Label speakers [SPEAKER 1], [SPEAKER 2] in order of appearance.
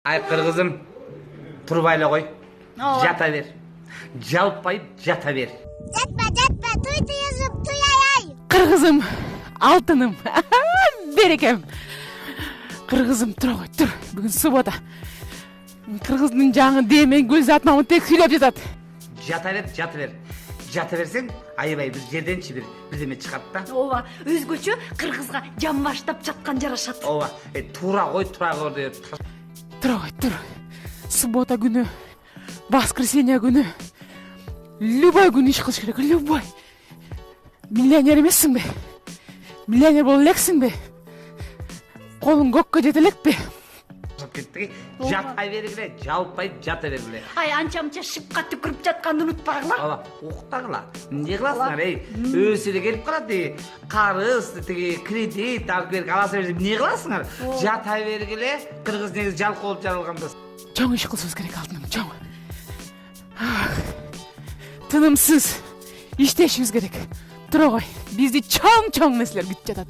[SPEAKER 1] Ай кыргызым, турбай эле кой. Жата бер. Жалпайып жата бер.
[SPEAKER 2] Жатпа, туй язып, туй.
[SPEAKER 3] Кыргызым, алтыным, берекем. Кыргызым, тура кой, тур. Бүгүн суббота. Кыргыздын жаңы демен Гүлзат Мамытбек сүйлөп жатат.
[SPEAKER 1] Жата бер. Жата берсең, аябай бир жерденчи бирдеме чыгат да.
[SPEAKER 4] Ооба, өзгөчө кыргызга жан баштап жаткан жарашат.
[SPEAKER 1] Ооба, тура кой деп.
[SPEAKER 3] Тура кой, тур. Суббота күнү, воскресенье күнү, любой күнү иш кылыш керек, любой. Миллионер эмессиңби? Миллионер боло элексиңби? Колуң көккө жете элекпи?
[SPEAKER 1] Кеттиги, жата бергиле, жалпайып жата бергиле.
[SPEAKER 4] Ай, анча-мынча шыпка түкүрүп жатканды унутпагыла.
[SPEAKER 1] Ооба, уктагыла. Эмне кыласыңар, Өзү эле келип калат, карыз, кредит алып берип аласа берсе эмне кыласыңар? Жата бергиле, кыргыз негизи жалкы болуп жаралганда.
[SPEAKER 3] Чоң иш кылышыбыз керек, алтыным, чоң. Тынымсыз иштешибиз керек. Тура кой, бизди чоң нерселер күтүп жатат.